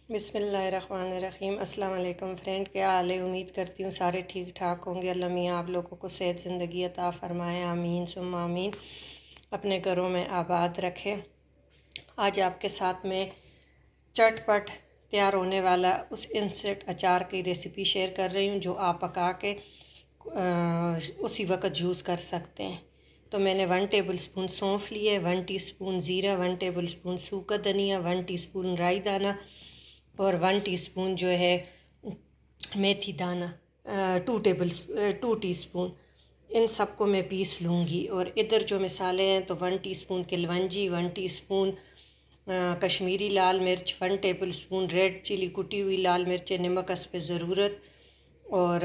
बिस्मिल्लाहिर्रहमानिर्रहीम। अस्सलाम वालेकुम फ्रेंड, क्या हाल है? उम्मीद करती हूँ सारे ठीक ठाक होंगे। अल्लाह मियाँ आप लोगों को सेहत ज़िंदगी अता फ़रमाए, आमीन सुम्मा आमीन। अपने घरों में आबाद रखे। आज आपके साथ में चटपट तैयार होने वाला उस इंस्टेंट अचार की रेसिपी शेयर कर रही हूँ जो आप पका के उसी वक्त यूज़ कर सकते हैं। तो मैंने 1 टेबल स्पून सौंफ लिए, 1 टीस्पून ज़ीरा, 1 टेबल स्पून सूखा धनिया, 1 टीस्पून राई दाना और 1 टीस्पून जो है मेथी दाना, 2 टीस्पून। इन सबको मैं पीस लूँगी। और इधर जो मसाले हैं तो 1 टीस्पून किलवंजी, 1 टीस्पून कश्मीरी लाल मिर्च, 1 टेबल स्पून रेड चिली कुटी हुई लाल मिर्च, नमक हस्ब ज़रूरत, और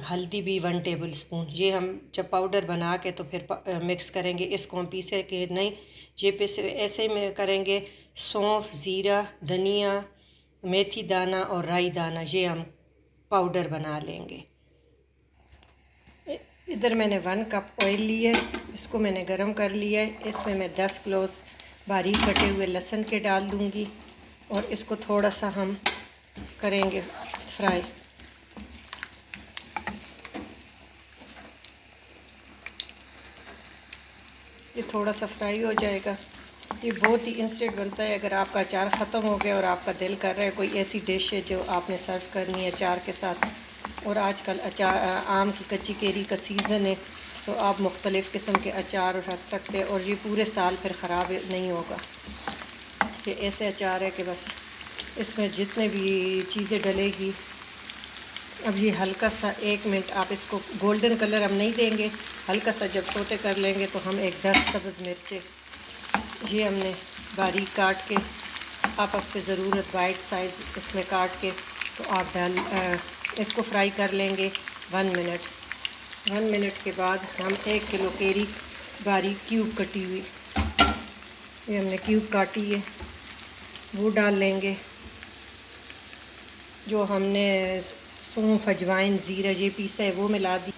हल्दी भी 1 टेबल स्पून। ये हम जब पाउडर बना के तो फिर मिक्स करेंगे। इसको हम पीसे के नहीं, ये पीसे ऐसे में करेंगे। सौंफ, ज़ीरा, धनिया, मेथी दाना और राई दाना ये हम पाउडर बना लेंगे। इधर मैंने 1 कप ऑयल लिए, इसको मैंने गरम कर लिया है। इसमें मैं 10 क्लोव्स बारीक कटे हुए लहसुन के डाल दूँगी और इसको थोड़ा सा हम करेंगे फ्राई। ये थोड़ा सा फ्राई हो जाएगा। ये बहुत ही इंस्टेंट बनता है। अगर आपका अचार ख़त्म हो गया और आपका दिल कर रहा है कोई ऐसी डिश है जो आपने सर्व करनी है अचार के साथ, और आजकल अचार आम की कच्ची केरी का सीज़न है, तो आप मुख्तलिफ़ किस्म के अचार रख सकते हैं और ये पूरे साल फिर ख़राब नहीं होगा। ये ऐसे अचार है कि बस इसमें जितने भी चीज़ें डलेगी। अब ये हल्का सा 1 मिनट आप इसको गोल्डन कलर हम नहीं देंगे, हल्का सा जब सोते कर लेंगे तो हम एक 10 सब्ज़ मिर्चें ये हमने बारीक काट के आपस पे ज़रूरत वाइट साइज़ इसमें काट के तो आप इसको फ्राई कर लेंगे 1 मिनट। 1 मिनट के बाद हम 1 किलो केरी बारीक क्यूब कटी हुई, ये हमने क्यूब काटी है, वो डाल लेंगे। जो हमने सौंफ, अजवाइन, ज़ीरा ये पीसा है वो मिला दी,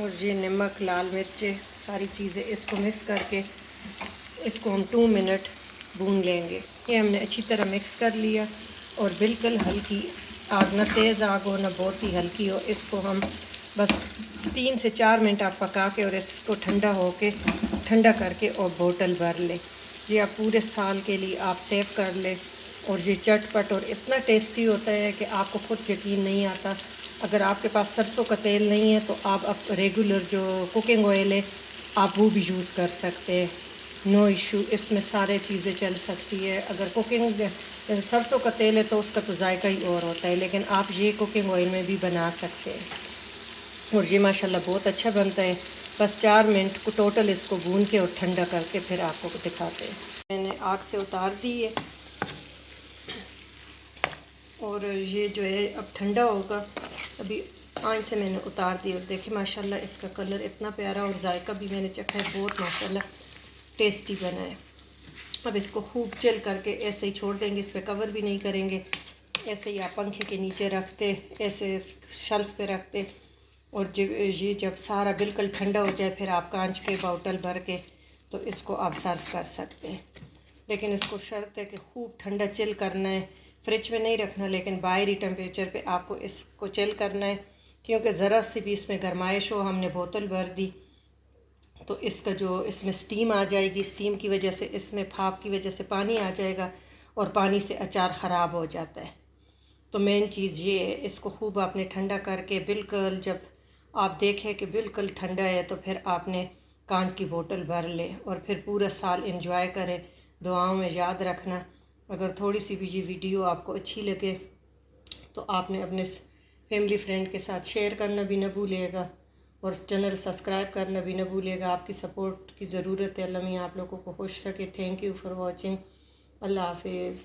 और ये नमक, लाल मिर्चें, सारी चीज़ें इसको मिक्स करके इसको हम 2 मिनट भून लेंगे। ये हमने अच्छी तरह मिक्स कर लिया और बिल्कुल हल्की आग, ना तेज़ आग हो ना बहुत ही हल्की हो। इसको हम बस 3 से 4 मिनट आप पका के और इसको ठंडा करके और बोतल भर लें। ये आप पूरे साल के लिए आप सेव कर लें। और ये चटपट और इतना टेस्टी होता है कि आपको खुद यकीन नहीं आता। अगर आपके पास सरसों का तेल नहीं है तो आप अब रेगुलर जो कुकिंग ऑयल है आप वो भी यूज़ कर सकते हैं, नो इशू। इसमें सारे चीज़ें चल सकती है। अगर कुकिंग सरसों का तेल है तो उसका तो जायका ही और होता है, लेकिन आप ये कुकिंग ऑयल में भी बना सकते हैं और ये माशाल्लाह बहुत अच्छा बनता है। बस 4 मिनट को टोटल इसको भून के और ठंडा करके फिर आपको दिखाते हैं। मैंने आग से उतार दी है और ये जो है अब ठंडा होगा। अभी आंच से मैंने उतार दिया और देखिए माशाल्लाह इसका कलर इतना प्यारा और जायका भी मैंने चखा है, बहुत माशाल्लाह टेस्टी बना है। अब इसको खूब चिल करके ऐसे ही छोड़ देंगे, इस पर कवर भी नहीं करेंगे। ऐसे ही आप पंखे के नीचे रखते, ऐसे शेल्फ़ पे रखते, और ये जब सारा बिल्कुल ठंडा हो जाए फिर आप कांच के बोतल भर के तो इसको आप सर्व कर सकते हैं। लेकिन इसको शर्त है कि खूब ठंडा चिल करना है, फ्रिज में नहीं रखना, लेकिन बाहरी टेम्परेचर पे आपको इसको चिल करना है, क्योंकि ज़रा सी भी इसमें गर्माइश हो, हमने बोतल भर दी तो इसका जो इसमें स्टीम आ जाएगी, स्टीम की वजह से इसमें भाप की वजह से पानी आ जाएगा और पानी से अचार ख़राब हो जाता है। तो मेन चीज़ ये है, इसको खूब आपने ठंडा करके बिल्कुल जब आप देखें कि बिल्कुल ठंडा है तो फिर आपने कांच की बोतल भर ले और फिर पूरा साल एंजॉय करें। दुआओं में याद रखना। अगर थोड़ी सी भी ये वीडियो आपको अच्छी लगे तो आपने अपने फैमिली फ्रेंड के साथ शेयर करना भी न भूलिएगा और चैनल सब्सक्राइब करना भी न भूलिएगा। आपकी सपोर्ट की ज़रूरत है। अल्लाह मियाँ आप लोगों को खुश रखे। Thank you for watching. अल्लाह हाफिज़।